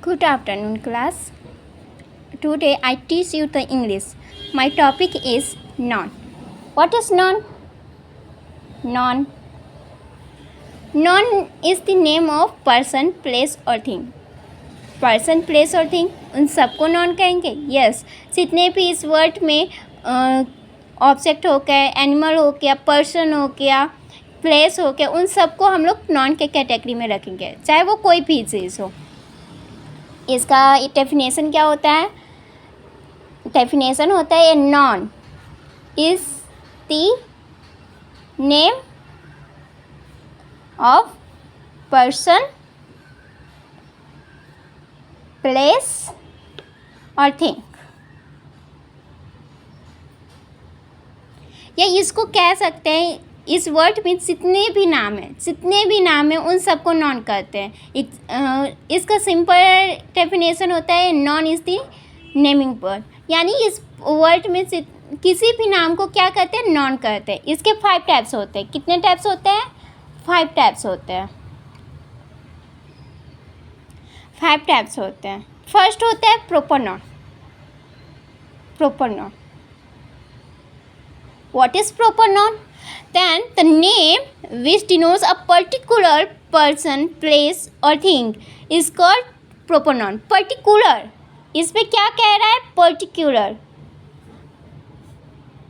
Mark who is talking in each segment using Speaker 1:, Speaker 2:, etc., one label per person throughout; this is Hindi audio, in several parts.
Speaker 1: Good afternoon, class. Today I teach you the English. My topic is noun. What is noun? Noun. Noun is the name of person, place or thing. Person, place और थिंग, उन सबको नॉन कहेंगे. यस, जितने भी इस वर्ड में ऑब्जेक्ट हो गया, एनिमल हो गया, पर्सन हो गया, प्लेस हो गया, उन सबको हम लोग नॉन के कैटेगरी में रखेंगे, चाहे वो कोई भी चीज़ हो. इसका डेफिनेशन क्या होता है? डेफिनेशन होता है a non is the name of person, place और थिंग. या इसको कह सकते हैं, इस वर्ड में जितने भी नाम हैं उन सबको नॉन कहते हैं. इसका सिंपल डेफिनेशन होता है non is the naming word. यानी इस वर्ड में किसी भी नाम को क्या कहते हैं? नॉन कहते हैं. इसके 5 टाइप्स होते हैं. कितने टाइप्स होते हैं? 5 टाइप्स होते हैं. 5 टाइप्स होते हैं. फर्स्ट होता है proper noun. Proper noun. What is proper noun? Then the name which denotes a particular person, place or thing is called proper noun. Particular. इसमें क्या कह रहा है? Particular.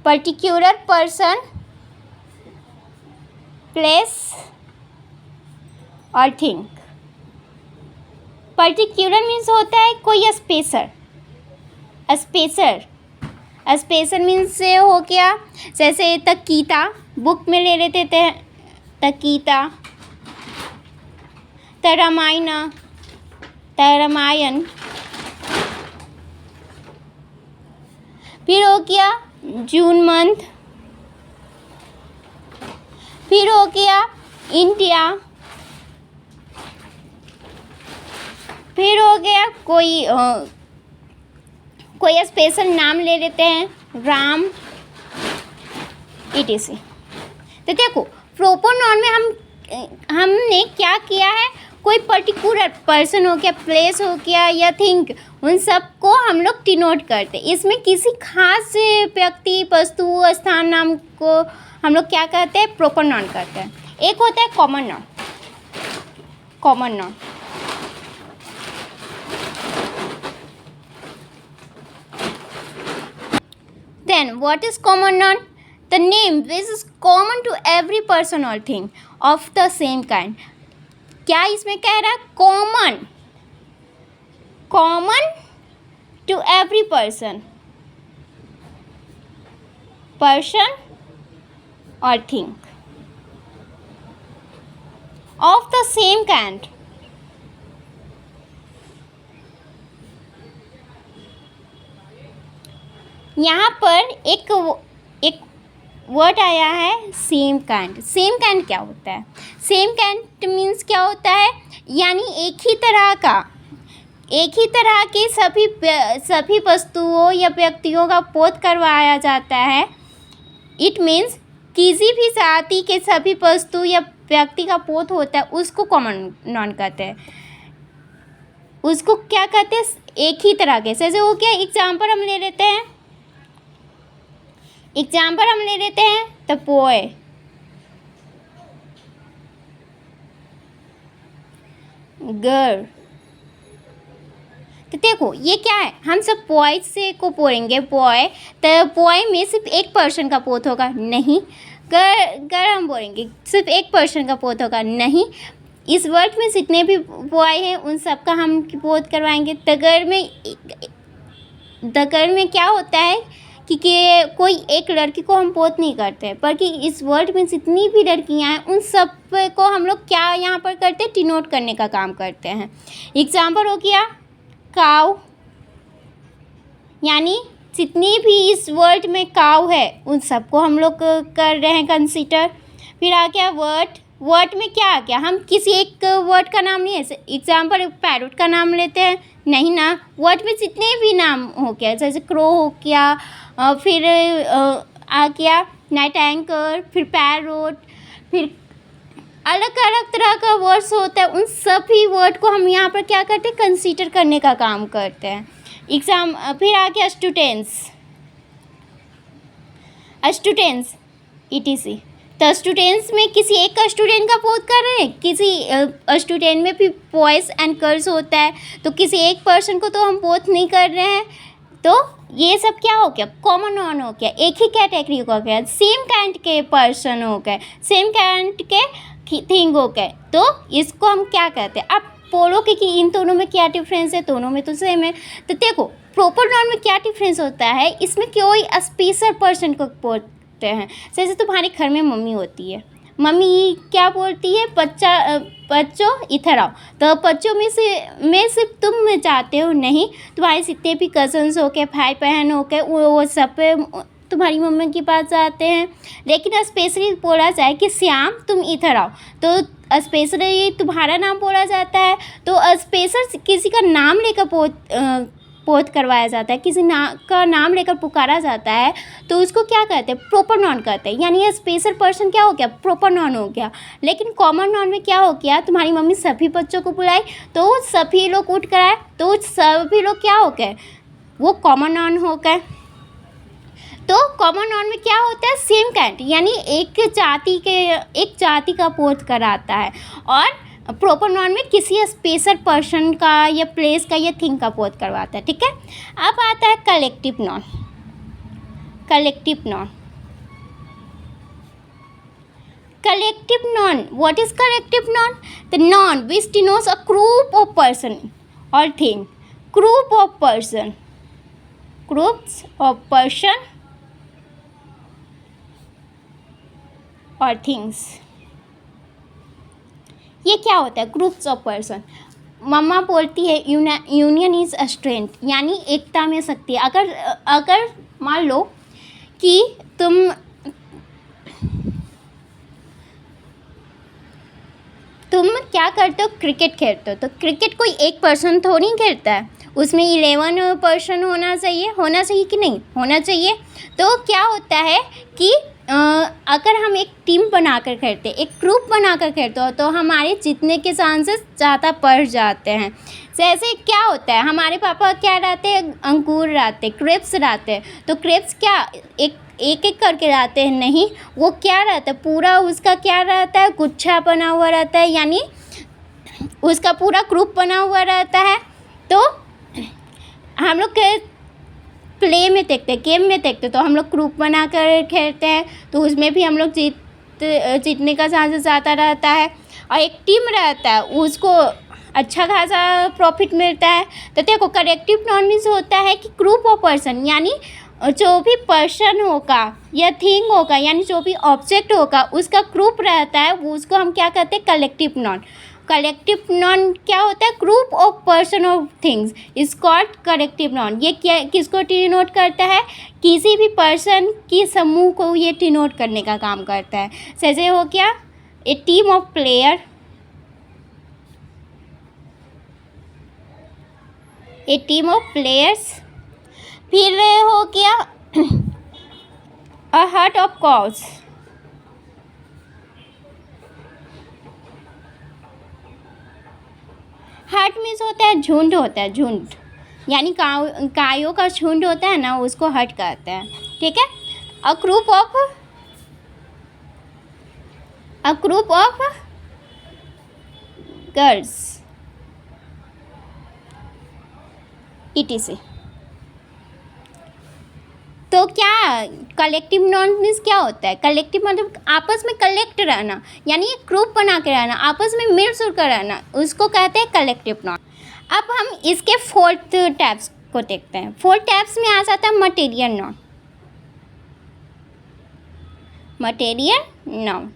Speaker 1: Particular person, place और thing. Particular means होता है कोई स्पेशल. स्पेशल. स्पेशल मीन्स से हो गया, जैसे तकीता, बुक में ले लेते थे तकीता, रामायण. फिर हो गया जून मंथ. फिर हो गया इंडिया. फिर हो गया कोई स्पेशल नाम ले लेते हैं, राम, etc. तो देखो, प्रॉपर नॉन में हमने क्या किया है? कोई पर्टिकुलर पर्सन हो गया, प्लेस हो गया या थिंग, उन सब को हम लोग डिनोट करते हैं. इसमें किसी खास व्यक्ति, वस्तु, स्थान, नाम को हम लोग क्या कहते हैं? प्रॉपर नॉन कहते हैं. एक होता है common noun. Common noun. Then what is common noun? The name which is common to every person or thing of the same kind. क्या इसमें कह रहा है? Common. Common to every person. Person or thing of the same kind. यहाँ पर एक वर्ड आया है सेम काइंड. सेम काइंड क्या होता है? सेम काइंड मीन्स क्या होता है? यानी एक ही तरह के सभी वस्तुओं या व्यक्तियों का पोत करवाया जाता है. इट मीन्स किसी भी जाति के सभी वस्तु या व्यक्ति का पोत होता है, उसको कॉमन नॉन कहते हैं. उसको क्या कहते हैं? एक ही तरह के. जैसे हो गया, एग्जाम्पल हम ले लेते हैं द बॉय. गर्ल. तो देखो, ये क्या है? हम सब बॉयज से को बोलेंगे बॉय, तो बॉय में सिर्फ एक पर्सन का पोत होगा? नहीं. गर्ल हम बोलेंगे सिर्फ एक पर्सन का पोत होगा? नहीं. इस वर्ड में जितने भी बॉय हैं उन सब का हम पोत करवाएंगे. द गर्ल में क्या होता है कि कोई एक लड़की को हम पोत नहीं करते, बल्कि इस वर्ड में जितनी भी लड़कियां हैं उन सब को हम लोग क्या यहाँ पर करते हैं? डिनोट करने का काम करते हैं. एग्जाम्पल हो गया काऊ. यानी जितनी भी इस वर्ड में काऊ है उन सबको हम लोग कर रहे हैं कंसीडर. फिर आ गया वर्ड. वर्ड में क्या आ गया? हम किसी एक वर्ड का नाम नहीं है. एग्जाम्पल पैरोट का नाम लेते हैं? नहीं ना. वर्ड में जितने भी नाम हो गया, जैसे क्रो हो गया, फिर आ गया नाइट एंकर, फिर पैरोट, फिर अलग अलग तरह का वर्ड्स होता है, उन सभी वर्ड को हम यहाँ पर क्या करते हैं, कंसीडर करने का काम करते हैं। एग्जाम फिर आ गया स्टूडेंट्स, स्टूडेंट्स ETC। तो स्टूडेंट्स में किसी एक का स्टूडेंट का बोध कर रहे हैं, किसी स्टूडेंट में भी बॉयज़ एंड गर्ल्स होता है, तो किसी एक पर्सन को तो हम बोध नहीं कर रहे हैं। तो ये सब क्या हो गया, कॉमन नाउन हो गया, एक ही कैटेगरी हो गया, सेम काइंड के पर्सन हो गए, सेम काइंड के थिंग हो गए। तो इसको हम क्या कहते हैं, आप बोलोगे कि इन दोनों में क्या डिफरेंस है, दोनों में तो सेम है। तो देखो प्रॉपर नाउन में क्या डिफरेंस होता है, इसमें कोई स्पेशल पर्सन को बोलते हैं। जैसे तुम्हारे घर में मम्मी होती है, मम्मी क्या बोलती है, बच्चों इधर आओ, तो बच्चों में सिर्फ तुम जाते हो नहीं, तुम्हारे जितने भी कज़न्स हो के, भाई बहन हो के, वो सब तुम्हारी मम्मी के पास जाते हैं। लेकिन स्पेशली बोला जाए कि श्याम तुम इधर आओ, तो स्पेशली तुम्हारा नाम बोला जाता है। तो स्पेशल किसी का नाम लेकर बोध करवाया जाता है, किसी का नाम लेकर पुकारा जाता है, तो उसको क्या कहते हैं, प्रॉपर नाउन कहते हैं। यानी ये स्पेशल पर्सन क्या हो गया, प्रॉपर नाउन हो गया। लेकिन कॉमन नाउन में क्या हो गया, तुम्हारी मम्मी सभी बच्चों को बुलाई, तो सभी लोग उठ कर आए, तो सभी लोग क्या हो गए, वो कॉमन नाउन हो गए। तो कॉमन नाउन में क्या होता है, सेम काइंड, यानी एक जाति का बोध कराता है। और प्रॉपर नाउन में किसी स्पेशल पर्सन का या प्लेस का या थिंग का बोध करवाता है। ठीक है, अब आता है collective noun. Collective noun, collective noun, what is collective noun? The noun which denotes a group of person or thing, group of person, groups of person or things। ये क्या होता है, ग्रुप्स ऑफ पर्सन। मम्मा बोलती है यूनियन इज स्ट्रेंथ, यानी एकता में शक्ति। अगर मान लो कि तुम क्या करते हो, क्रिकेट खेलते हो, तो क्रिकेट कोई एक पर्सन थोड़ी खेलता है, उसमें 11 पर्सन होना चाहिए कि नहीं होना चाहिए। तो क्या होता है कि अगर हम एक टीम बनाकर खेलते, एक ग्रुप बनाकर खेलते हो, तो हमारे जीतने के चांसेस ज़्यादा बढ़ जाते हैं। जैसे क्या होता है, हमारे पापा क्या लाते हैं, अंगूर लाते, क्रेप्स लाते, तो क्रेप्स क्या एक करके लाते हैं, नहीं, वो क्या रहता है, पूरा उसका क्या रहता है, गुच्छा बना हुआ रहता है, यानी उसका पूरा ग्रुप बना हुआ रहता है। तो हम लोग प्ले में देखते हैं, गेम में देखते हैं, तो हम लोग ग्रुप बना कर खेलते हैं, तो उसमें भी हम लोग जीतने का चांसेस ज़्यादा रहता है। और एक टीम रहता है, उसको अच्छा खासा प्रॉफिट मिलता है। तो देखो कलेक्टिव नाउन मीन्स होता है कि ग्रुप ऑफ पर्सन, यानी जो भी पर्सन होगा या थिंग होगा, यानी जो भी ऑब्जेक्ट होगा, उसका ग्रुप रहता है, वो उसको हम क्या कहते हैं, कलेक्टिव नाउन। कलेक्टिव नाउन क्या होता है, group of person of things is called collective noun. ये क्या किसको डिनोट करता है, किसी भी पर्सन की समूह को ये डिनोट करने का काम करता है। जैसे हो गया a team of player, a team of players. फिर हो गया a herd of cows, herd means होता है झुंड, होता है झुंड, यानी गायों का झुंड होता है ना, उसको हर्ड कहते हैं। ठीक है, a group of girls ETC। तो क्या कलेक्टिव नाउन मीन्स क्या होता है, कलेक्टिव मतलब आपस में कलेक्ट रहना, यानी एक ग्रुप बना के रहना, आपस में मिलजुल कर रहना, उसको कहते हैं कलेक्टिव नाउन। अब हम इसके 4 टाइप्स को देखते हैं। 4 टाइप्स में आ जाता है material noun. Material noun,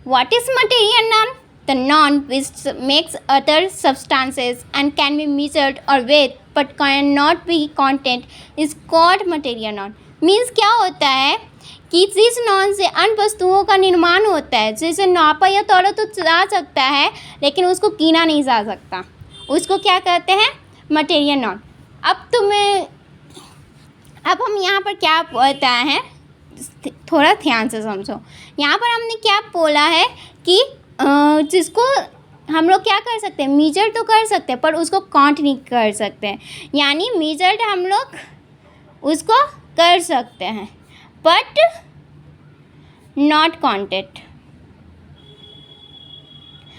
Speaker 1: what is material noun? The noun which makes other substances and can be measured or weighed but cannot be content is called material noun। Means क्या होता है कि जिस नाउन से अन्य वस्तुओं का निर्माण होता है, जिसे नापा या तोला तो जा सकता है, लेकिन उसको गिना नहीं जा सकता, उसको क्या कहते हैं, मटेरियल नाउन। अब हम यहाँ पर क्या बताए हैं, थोड़ा ध्यान से समझो। यहाँ पर हमने क्या बोला है कि जिसको हम लोग क्या कर सकते हैं, मेजर तो कर सकते हैं पर उसको काउंट नहीं कर सकते हैं। यानी मेजर्ड हम लोग उसको कर सकते हैं बट नॉट काउंटेड।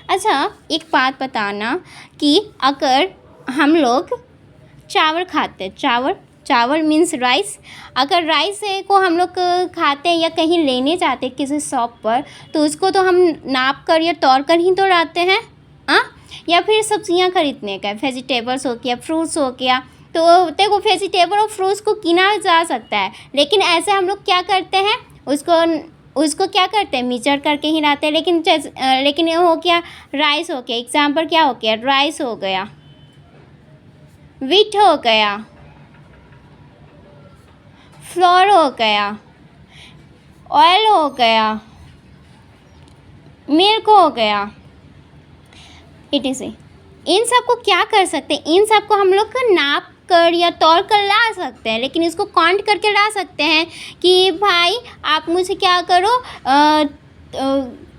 Speaker 1: अच्छा, एक बात बताना कि अगर हम लोग चावल खाते हैं, चावल मीन्स राइस, अगर राइस को हम लोग खाते हैं या कहीं लेने जाते हैं किसी शॉप पर, तो उसको तो हम नाप कर या तौल कर ही तो लाते हैं। या फिर सब्जियां खरीदने का, वेजिटेबल्स हो गया, फ्रूट्स हो गया, तो देखो वेजिटेबल और फ्रूट्स को गिना जा सकता है, लेकिन ऐसे हम लोग क्या करते हैं, उसको क्या करते हैं, मेजर करके ही लाते हैं। लेकिन ये हो गया राइस हो गया, एग्जाम्पल क्या हो गया, राइस हो गया, व्हीट हो गया, फ्लोर हो गया, ऑयल हो गया, मिल्क हो गया, etc। इन सब को क्या कर सकते हैं, इन सब को हम लोग नाप कर या तौल कर ला सकते हैं, लेकिन इसको काउंट करके ला सकते हैं कि भाई आप मुझे क्या करो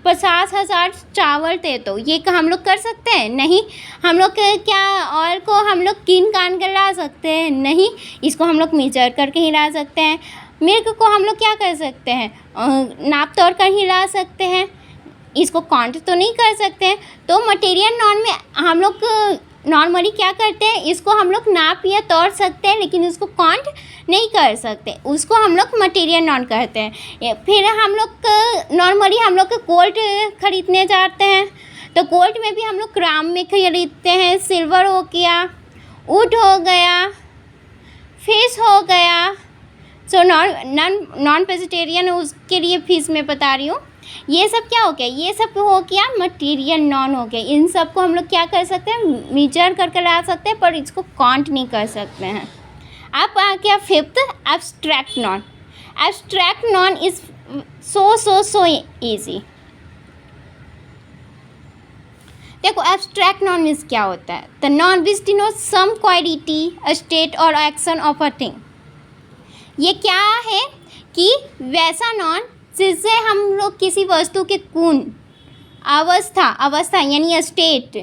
Speaker 1: 50,000 चावल दे दो, ये हम लोग कर सकते हैं? नहीं। हम लोग क्या ऑयल को हम लोग गिन कान कर ला सकते हैं? नहीं। इसको हम लोग मेजर करके ही ला सकते हैं। मिल्क को हम लोग क्या कर सकते हैं, नाप तोड़ कर ही ला सकते हैं, इसको काउंट तो नहीं कर सकते हैं। तो मटेरियल नॉन में हम लोग नॉर्मली क्या करते हैं, इसको हम लोग नाप या तोड़ सकते हैं लेकिन इसको काउंट नहीं कर सकते, उसको हम लोग मटेरियल नॉन कहते हैं। फिर हम लोग नॉर्मली हम लोग गोल्ड खरीदने जाते हैं, तो गोल्ड में भी हम लोग ग्राम में खरीदते हैं। सिल्वर हो गया, वुड हो गया, फिश हो गया। सो नॉन वेजिटेरियन उसके लिए फिश में बता रही हूँ। ये सब क्या हो गया, ये सब हो गया मटेरियल नॉन हो गया। इन सब को हम लोग क्या कर सकते हैं, मेजर करके ला सकते हैं पर इसको काउंट नहीं कर सकते हैं। अब आ गया fifth, abstract noun. Abstract noun is so easy. देखो एब्स्ट्रैक्ट नॉन मीन्स क्या होता है, the noun which denote some quality, a state और एक्शन ऑफ अ थिंग। ये क्या है कि वैसा नॉन जिससे हम लोग किसी वस्तु के गुण, अवस्था यानी स्टेट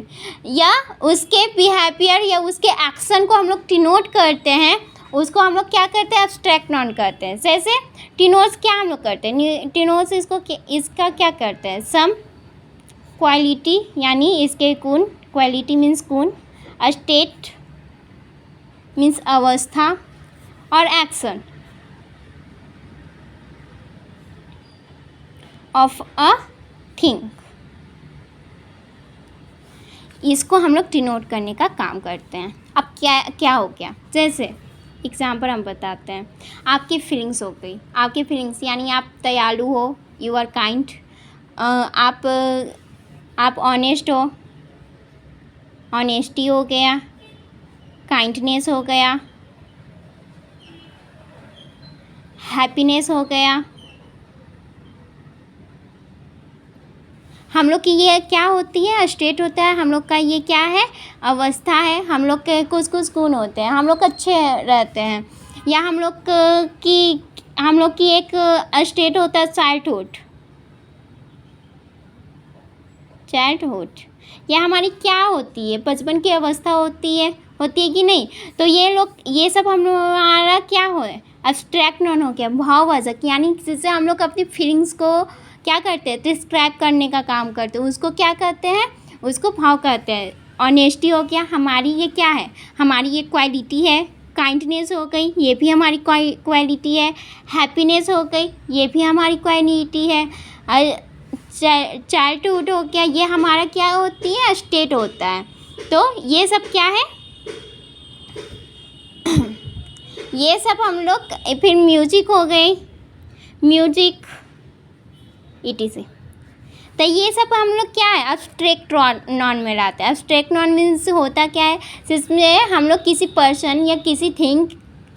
Speaker 1: या उसके बिहेवियर या उसके एक्शन को हम लोग डिनोट करते हैं, उसको हम लोग क्या करते हैं, एब्स्ट्रैक्ट नॉन करते हैं। जैसे डिनोट्स क्या हम लोग करते हैं, डिनोट्स इसका क्या करते हैं, सम क्वालिटी यानी इसके गुण, क्वालिटी मीन्स गुण, स्टेट मीन्स अवस्था और एक्शन ऑफ अ थिंग, इसको हम लोग डिनोट करने का काम करते हैं। अब क्या हो गया, जैसे एग्जाम्पल हम बताते हैं। आपकी फीलिंग्स हो गई, आपकी फीलिंग्स यानी आप दयालु हो, यू आर काइंड, आप ऑनेस्ट हो, ऑनेस्टी हो गया, काइंडनेस हो गया, हैप्पीनेस हो गया। हम लोग की ये क्या होती है, स्टेट होता है, हम लोग का ये क्या है, अवस्था है। हम लोग के कुछ गुण होते हैं, हम लोग अच्छे रहते हैं, या हम लोग की एक स्टेट होता है चाइल्डहुड, या हमारी क्या होती है, बचपन की अवस्था होती है कि नहीं। तो ये सब हमारा क्या हो, एब्स्ट्रैक्ट नॉन हो गया, भाववाचक, यानी जिससे हम लोग अपनी फीलिंग्स को क्या करते हैं, डिस्क्राइब करने का काम करते हैं, उसको क्या कहते हैं, उसको भाव कहते हैं। ऑनेस्टी हो गया, हमारी ये क्या है, हमारी ये क्वालिटी है। काइंडनेस हो गई, ये भी हमारी क्वालिटी है। हैप्पीनेस हो गई, ये भी हमारी क्वालिटी है। चाइल्डहुड हो गया, ये हमारा क्या होती है, स्टेट होता है। तो ये सब क्या है ये सब हम लोग, फिर म्यूजिक हो गई, म्यूजिक etc। तो ये सब हम लोग क्या है, एब्स्ट्रैक्ट नॉन में लाते हैं। एब्स्ट्रैक्ट नॉन मीन्स होता क्या है, जिसमें हम लोग किसी पर्सन या किसी थिंग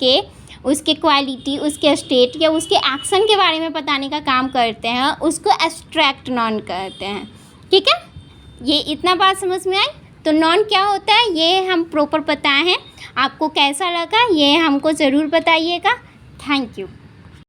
Speaker 1: के उसके क्वालिटी, उसके स्टेट या उसके एक्शन के बारे में बताने का काम करते हैं, उसको एब्स्ट्रैक्ट नॉन कहते हैं। ठीक है, ये इतना बात समझ में आई। तो नॉन क्या होता है ये हम प्रॉपर बताए हैं। आपको कैसा लगा ये हमको ज़रूर बताइएगा। Thank you.